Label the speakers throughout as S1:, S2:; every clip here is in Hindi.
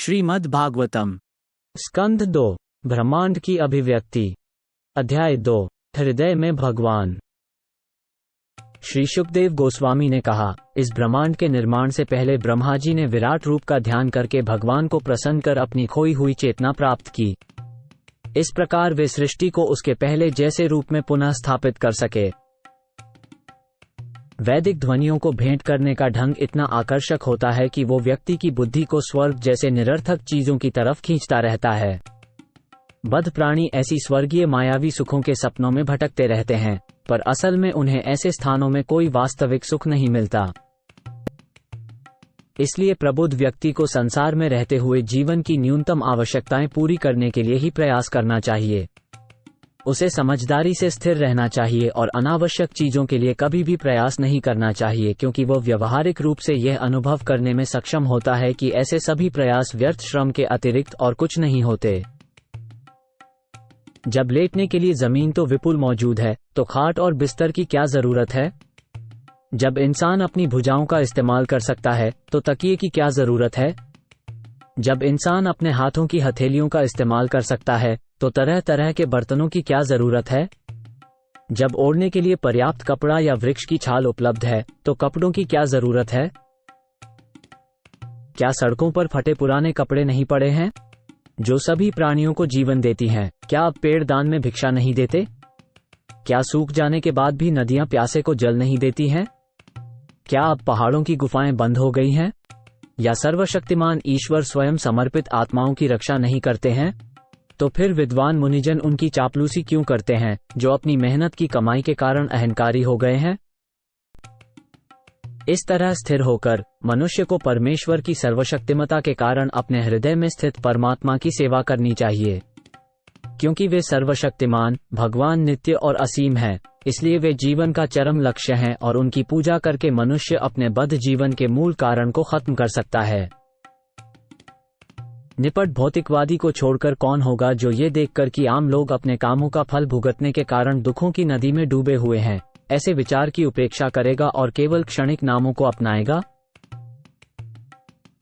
S1: श्रीमद् भागवतम
S2: स्कंध 2 ब्रह्मांड की अभिव्यक्ति अध्याय 2 हृदय में भगवान। श्री शुकदेव गोस्वामी ने कहा, इस ब्रह्मांड के निर्माण से पहले ब्रह्मा जी ने विराट रूप का ध्यान करके भगवान को प्रसन्न कर अपनी खोई हुई चेतना प्राप्त की। इस प्रकार वे सृष्टि को उसके पहले जैसे रूप में पुनः स्थापित कर सके। वैदिक ध्वनियों को भेंट करने का ढंग इतना आकर्षक होता है कि वो व्यक्ति की बुद्धि को स्वर्ग जैसे निरर्थक चीजों की तरफ खींचता रहता है। बद्ध प्राणी ऐसी स्वर्गीय मायावी सुखों के सपनों में भटकते रहते हैं, पर असल में उन्हें ऐसे स्थानों में कोई वास्तविक सुख नहीं मिलता। इसलिए प्रबुद्ध व्यक्ति को संसार में रहते हुए जीवन की न्यूनतम आवश्यकताएं पूरी करने के लिए ही प्रयास करना चाहिए। उसे समझदारी से स्थिर रहना चाहिए और अनावश्यक चीजों के लिए कभी भी प्रयास नहीं करना चाहिए, क्योंकि वो व्यवहारिक रूप से यह अनुभव करने में सक्षम होता है कि ऐसे सभी प्रयास व्यर्थ श्रम के अतिरिक्त और कुछ नहीं होते। जब लेटने के लिए जमीन तो विपुल मौजूद है, तो खाट और बिस्तर की क्या जरूरत है? जब इंसान अपनी भुजाओं का इस्तेमाल कर सकता है, तो तकिए की क्या जरूरत है? जब इंसान अपने हाथों की हथेलियों का इस्तेमाल कर सकता है, तो तरह तरह के बर्तनों की क्या जरूरत है? जब ओढ़ने के लिए पर्याप्त कपड़ा या वृक्ष की छाल उपलब्ध है, तो कपड़ों की क्या जरूरत है? क्या सड़कों पर फटे पुराने कपड़े नहीं पड़े हैं? जो सभी प्राणियों को जीवन देती हैं, क्या अब पेड़ दान में भिक्षा नहीं देते? क्या सूख जाने के बाद भी नदियां प्यासे को जल नहीं देती हैं? क्या अब पहाड़ों की गुफाएं बंद हो गई हैं? या सर्वशक्तिमान ईश्वर स्वयं समर्पित आत्माओं की रक्षा नहीं करते हैं? तो फिर विद्वान मुनिजन उनकी चापलूसी क्यों करते हैं, जो अपनी मेहनत की कमाई के कारण अहंकारी हो गए हैं? इस तरह स्थिर होकर मनुष्य को परमेश्वर की सर्वशक्तिमता के कारण अपने हृदय में स्थित परमात्मा की सेवा करनी चाहिए। क्योंकि वे सर्वशक्तिमान भगवान नित्य और असीम हैं, इसलिए वे जीवन का चरम लक्ष्य हैं और उनकी पूजा करके मनुष्य अपने बद्ध जीवन के मूल कारण को खत्म कर सकता है। निपट भौतिकवादी को छोड़कर कौन होगा जो ये देखकर कि आम लोग अपने कामों का फल भुगतने के कारण दुखों की नदी में डूबे हुए हैं, ऐसे विचार की उपेक्षा करेगा और केवल क्षणिक नामों को अपनाएगा?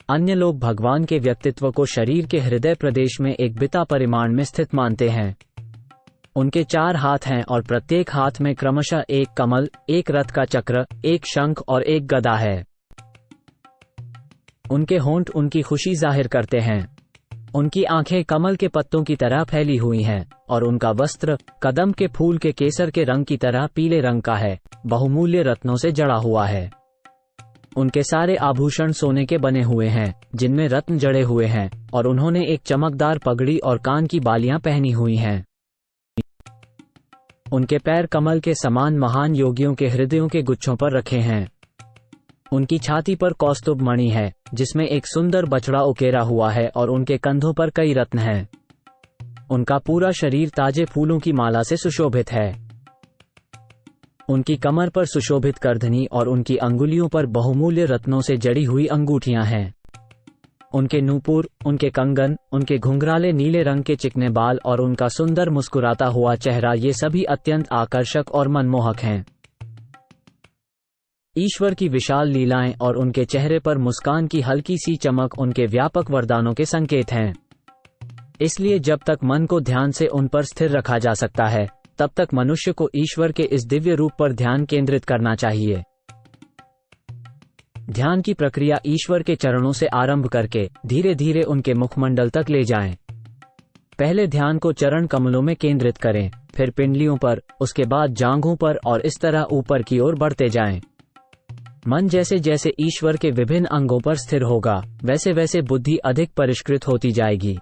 S2: अन्य लोग भगवान के व्यक्तित्व को शरीर के हृदय प्रदेश में एक बिता परिमाण में स्थित मानते हैं। उनके 4 हाथ हैं और प्रत्येक हाथ में क्रमशः एक कमल, एक रथ का चक्र, एक शंख और एक गदा है। उनके होंठ उनकी खुशी जाहिर करते हैं। उनकी आंखें कमल के पत्तों की तरह फैली हुई हैं और उनका वस्त्र कदम के फूल के केसर के रंग की तरह पीले रंग का है, बहुमूल्य रत्नों से जड़ा हुआ है। उनके सारे आभूषण सोने के बने हुए हैं, जिनमें रत्न जड़े हुए हैं, और उन्होंने एक चमकदार पगड़ी और कान की बालियां पहनी हुई हैं। उनके पैर कमल के समान महान योगियों के हृदयों के गुच्छों पर रखे हैं। उनकी छाती पर कौस्तुभ मणि है, जिसमें एक सुंदर बछड़ा उकेरा हुआ है, और उनके कंधों पर कई रत्न हैं। उनका पूरा शरीर ताजे फूलों की माला से सुशोभित है। उनकी कमर पर सुशोभित करधनी और उनकी अंगुलियों पर बहुमूल्य रत्नों से जड़ी हुई अंगूठियां हैं। उनके नूपुर, उनके कंगन, उनके घुंघराले नीले रंग के चिकने बाल और उनका सुंदर मुस्कुराता हुआ चेहरा, ये सभी अत्यंत आकर्षक और मनमोहक हैं। ईश्वर की विशाल लीलाएं और उनके चेहरे पर मुस्कान की हल्की सी चमक उनके व्यापक वरदानों के संकेत हैं। इसलिए जब तक मन को ध्यान से उन पर स्थिर रखा जा सकता है, तब तक मनुष्य को ईश्वर के इस दिव्य रूप पर ध्यान केंद्रित करना चाहिए। ध्यान की प्रक्रिया ईश्वर के चरणों से आरंभ करके धीरे धीरे उनके मुखमंडल तक ले जाएं। पहले ध्यान को चरण कमलों में केंद्रित करें, फिर पिंडलियों पर, उसके बाद जांघों पर, और इस तरह ऊपर की ओर बढ़ते जाएं। मन जैसे जैसे ईश्वर के विभिन्न अंगों पर स्थिर होगा, वैसे वैसे बुद्धि अधिक परिष्कृत होती जाएगी।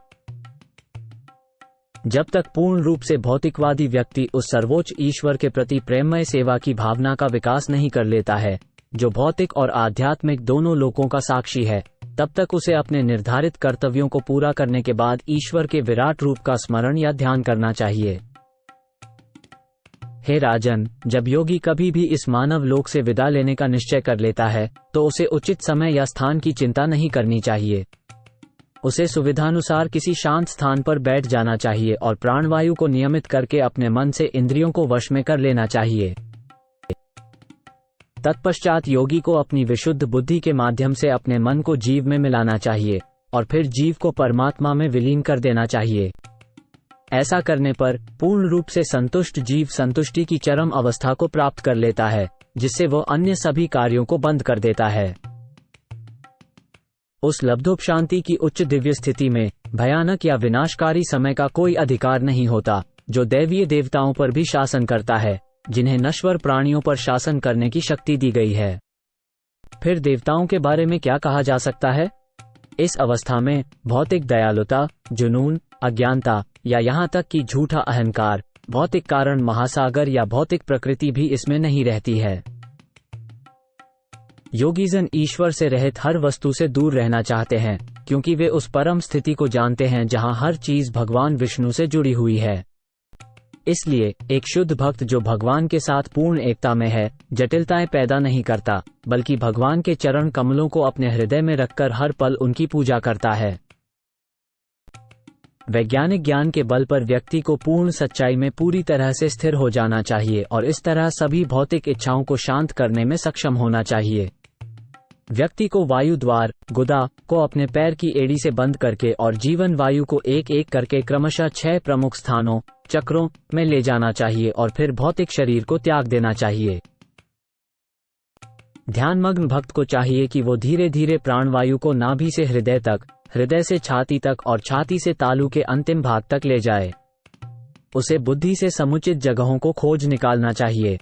S2: जब तक पूर्ण रूप से भौतिकवादी व्यक्ति उस सर्वोच्च ईश्वर के प्रति प्रेममय सेवा की भावना का विकास नहीं कर लेता है, जो भौतिक और आध्यात्मिक दोनों लोकों का साक्षी है, तब तक उसे अपने निर्धारित कर्तव्यों को पूरा करने के बाद ईश्वर के विराट रूप का स्मरण या ध्यान करना चाहिए। हे राजन, जब योगी कभी भी इस मानव लोक से विदा लेने का निश्चय कर लेता है, तो उसे उचित समय या स्थान की चिंता नहीं करनी चाहिए। उसे सुविधानुसार किसी शांत स्थान पर बैठ जाना चाहिए और प्राणवायु को नियमित करके अपने मन से इंद्रियों को वश में कर लेना चाहिए। तत्पश्चात योगी को अपनी विशुद्ध बुद्धि के माध्यम से अपने मन को जीव में मिलाना चाहिए और फिर जीव को परमात्मा में विलीन कर देना चाहिए। ऐसा करने पर पूर्ण रूप से संतुष्ट जीव संतुष्टि की चरम अवस्था को प्राप्त कर लेता है, जिससे वो अन्य सभी कार्यों को बंद कर देता है। उस लब्धोपशांति की उच्च दिव्य स्थिति में भयानक या विनाशकारी समय का कोई अधिकार नहीं होता, जो दैवीय देवताओं पर भी शासन करता है, जिन्हें नश्वर प्राणियों पर शासन करने की शक्ति दी गई है। फिर देवताओं के बारे में क्या कहा जा सकता है? इस अवस्था में भौतिक दयालुता, जुनून, अज्ञानता या यहाँ तक कि झूठा अहंकार, भौतिक कारण महासागर या भौतिक प्रकृति भी इसमें नहीं रहती है। योगीजन ईश्वर से रहित हर वस्तु से दूर रहना चाहते हैं, क्योंकि वे उस परम स्थिति को जानते हैं जहां हर चीज भगवान विष्णु से जुड़ी हुई है। इसलिए एक शुद्ध भक्त जो भगवान के साथ पूर्ण एकता में है, जटिलताएं पैदा नहीं करता, बल्कि भगवान के चरण कमलों को अपने हृदय में रखकर हर पल उनकी पूजा करता है। वैज्ञानिक ज्ञान के बल पर व्यक्ति को पूर्ण सच्चाई में पूरी तरह से स्थिर हो जाना चाहिए और इस तरह सभी भौतिक इच्छाओं को शांत करने में सक्षम होना चाहिए। व्यक्ति को वायु द्वार, गुदा को अपने पैर की एड़ी से बंद करके और जीवन वायु को एक एक करके क्रमशः 6 प्रमुख स्थानों, चक्रों में ले जाना चाहिए और फिर भौतिक शरीर को त्याग देना चाहिए। ध्यानमग्न भक्त को चाहिए कि वो धीरे धीरे प्राणवायु को नाभि से हृदय तक, हृदय से छाती तक और छाती से तालू के अंतिम भाग तक ले जाए। उसे बुद्धि से समुचित जगहों को खोज निकालना चाहिए।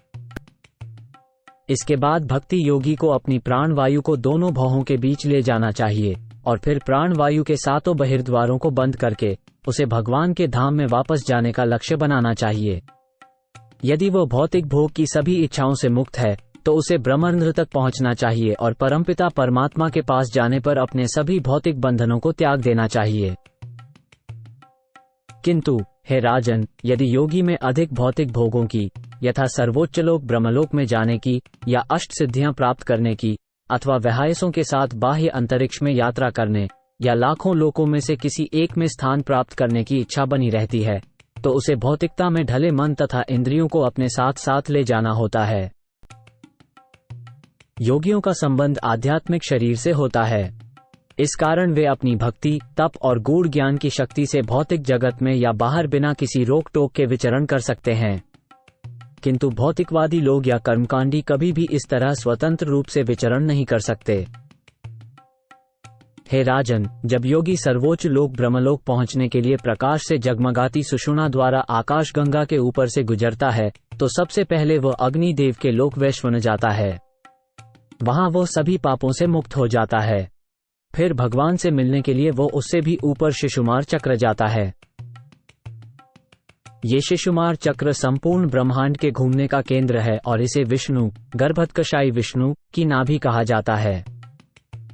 S2: इसके बाद भक्ति योगी को अपनी प्राणवायु को दोनों भौहों के बीच ले जाना चाहिए और फिर प्राणवायु के 7 बहिर्द्वारों को बंद करके उसे भगवान के धाम में वापस जाने का लक्ष्य बनाना चाहिए। यदि वो भौतिक भोग की सभी इच्छाओं से मुक्त है, तो उसे ब्रह्मांड तक पहुंचना चाहिए और परमपिता परमात्मा के पास जाने पर अपने सभी भौतिक बंधनों को त्याग देना चाहिए। किंतु हे राजन, यदि योगी में अधिक भौतिक भोगों की, यथा सर्वोच्च लोक ब्रह्मलोक में जाने की या अष्ट सिद्धियां प्राप्त करने की, अथवा वहायसों के साथ बाह्य अंतरिक्ष में यात्रा करने या लाखों लोकों में से किसी एक में स्थान प्राप्त करने की इच्छा बनी रहती है, तो उसे भौतिकता में ढले मन तथा इंद्रियों को अपने साथ साथ ले जाना होता है। योगियों का संबंध आध्यात्मिक शरीर से होता है। इस कारण वे अपनी भक्ति, तप और गूढ़ ज्ञान की शक्ति से भौतिक जगत में या बाहर बिना किसी रोक टोक के विचरण कर सकते हैं। किंतु भौतिकवादी लोग या कर्मकांडी कभी भी इस तरह स्वतंत्र रूप से विचरण नहीं कर सकते। हे राजन, जब योगी सर्वोच्च लोक ब्रह्मलोक पहुंचने के लिए प्रकाश से जगमगाती सुषुम्ना द्वारा आकाश गंगा के ऊपर से गुजरता है, तो सबसे पहले वह अग्नि देव के लोक वैश्वन जाता है। वहां वो सभी पापों से मुक्त हो जाता है। फिर भगवान से मिलने के लिए वो उससे भी ऊपर शिशुमार चक्र जाता है। ये शिशुमार चक्र संपूर्ण ब्रह्मांड के घूमने का केंद्र है और इसे विष्णु, गर्भोत्कर्षाई विष्णु की नाभि कहा जाता है।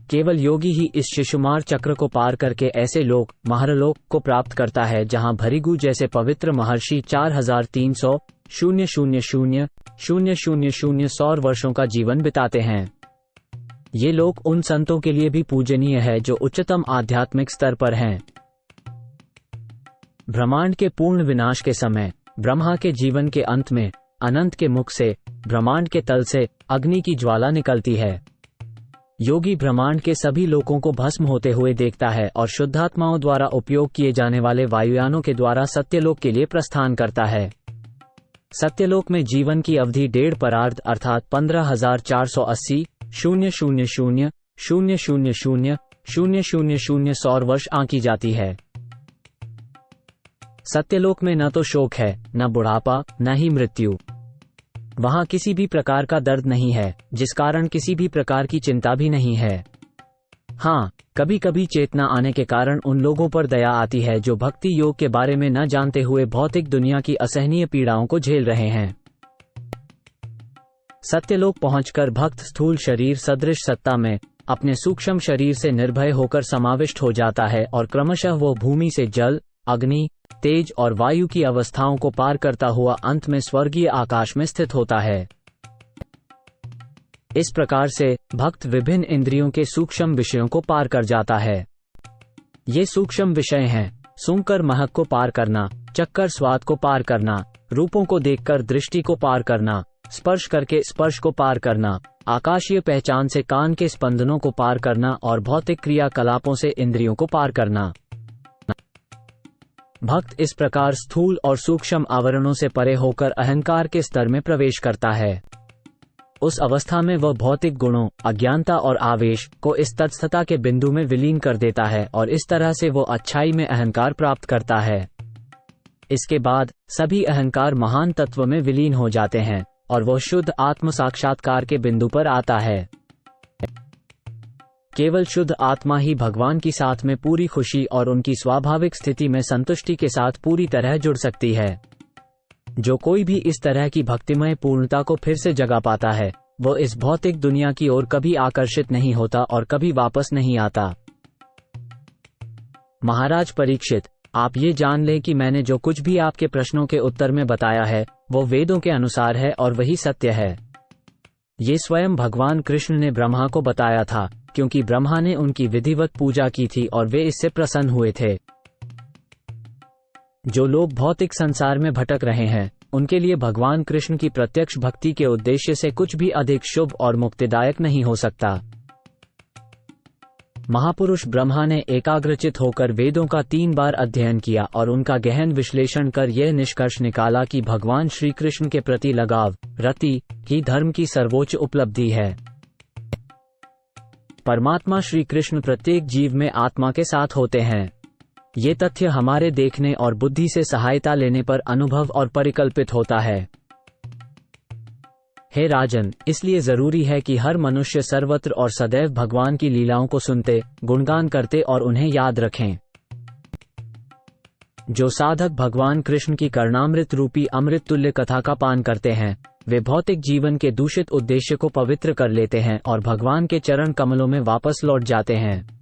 S2: केवल योगी ही इस शिशुमार चक्र को पार करके ऐसे लोक, महर्लोक को प्राप्त करता है जहां भृगु जैसे पवित्र महर्षि 4300,000,000 सौर वर्षों का जीवन बिताते हैं। ये लोक उन संतों के लिए भी पूजनीय है जो उच्चतम आध्यात्मिक स्तर पर हैं। ब्रह्मांड के पूर्ण विनाश के समय ब्रह्मा के जीवन के अंत में अनंत के मुख से, ब्रह्मांड के तल से अग्नि की ज्वाला निकलती है। योगी ब्रह्मांड के सभी लोकों को भस्म होते हुए देखता है और शुद्धात्माओं द्वारा उपयोग किए जाने वाले वायुयानों के द्वारा सत्यलोक के लिए प्रस्थान करता है। सत्यलोक में जीवन की अवधि 1.5 परार्ध अर्थात 15,480,000,000,000 सौर वर्ष आंकी जाती है। सत्यलोक में न तो शोक है, न बुढ़ापा, न ही मृत्यु। वहां किसी भी प्रकार का दर्द नहीं है, जिस कारण किसी भी प्रकार की चिंता भी नहीं है। हाँ, कभी कभी चेतना आने के कारण उन लोगों पर दया आती है जो भक्ति योग के बारे में न जानते हुए भौतिक दुनिया की असहनीय पीड़ाओं को झेल रहे हैं। सत्यलोक पहुंचकर भक्त स्थूल शरीर सदृश सत्ता में अपने सूक्ष्म शरीर से निर्भय होकर समाविष्ट हो जाता है और क्रमशः वो भूमि से जल, अग्नि, तेज और वायु की अवस्थाओं को पार करता हुआ अंत में स्वर्गीय आकाश में स्थित होता है। इस प्रकार से भक्त विभिन्न इंद्रियों के सूक्ष्म विषयों को पार कर जाता है। ये सूक्ष्म विषय हैं: सूंघकर महक को पार करना, चखकर स्वाद को पार करना, रूपों को देखकर दृष्टि को पार करना, स्पर्श करके स्पर्श को पार करना, आकाशीय पहचान से कान के स्पंदनों को पार करना और भौतिक क्रियाकलापों से इंद्रियों को पार करना। भक्त इस प्रकार स्थूल और सूक्ष्म आवरणों से परे होकर अहंकार के स्तर में प्रवेश करता है। उस अवस्था में वह भौतिक गुणों, अज्ञानता और आवेश को इस तटस्थता के बिंदु में विलीन कर देता है और इस तरह से वो अच्छाई में अहंकार प्राप्त करता है। इसके बाद सभी अहंकार महान तत्व में विलीन हो जाते हैं और वह शुद्ध आत्म साक्षात्कार के बिंदु पर आता है। केवल शुद्ध आत्मा ही भगवान की साथ में पूरी खुशी और उनकी स्वाभाविक स्थिति में संतुष्टि के साथ पूरी तरह जुड़ सकती है। जो कोई भी इस तरह की भक्तिमय पूर्णता को फिर से जगा पाता है, वो इस भौतिक दुनिया की ओर कभी आकर्षित नहीं होता और कभी वापस नहीं आता। महाराज परीक्षित, आप ये जान लें कि मैंने जो कुछ भी आपके प्रश्नों के उत्तर में बताया है वो वेदों के अनुसार है और वही सत्य है। ये स्वयं भगवान कृष्ण ने ब्रह्मा को बताया था, क्योंकि ब्रह्मा ने उनकी विधिवत पूजा की थी और वे इससे प्रसन्न हुए थे। जो लोग भौतिक संसार में भटक रहे हैं, उनके लिए भगवान कृष्ण की प्रत्यक्ष भक्ति के उद्देश्य से कुछ भी अधिक शुभ और मुक्तिदायक नहीं हो सकता। महापुरुष ब्रह्मा ने एकाग्रचित होकर वेदों का 3 बार अध्ययन किया और उनका गहन विश्लेषण कर यह निष्कर्ष निकाला कि भगवान श्री कृष्ण के प्रति लगाव, रति ही धर्म की सर्वोच्च उपलब्धि है। परमात्मा श्री कृष्ण प्रत्येक जीव में आत्मा के साथ होते हैं। ये तथ्य हमारे देखने और बुद्धि से सहायता लेने पर अनुभव और परिकल्पित होता है। हे राजन, इसलिए जरूरी है कि हर मनुष्य सर्वत्र और सदैव भगवान की लीलाओं को सुनते, गुणगान करते और उन्हें याद रखें। जो साधक भगवान कृष्ण की कर्णामृत रूपी अमृत तुल्य कथा का पान करते हैं, वे भौतिक जीवन के दूषित उद्देश्य को पवित्र कर लेते हैं और भगवान के चरण कमलों में वापस लौट जाते हैं।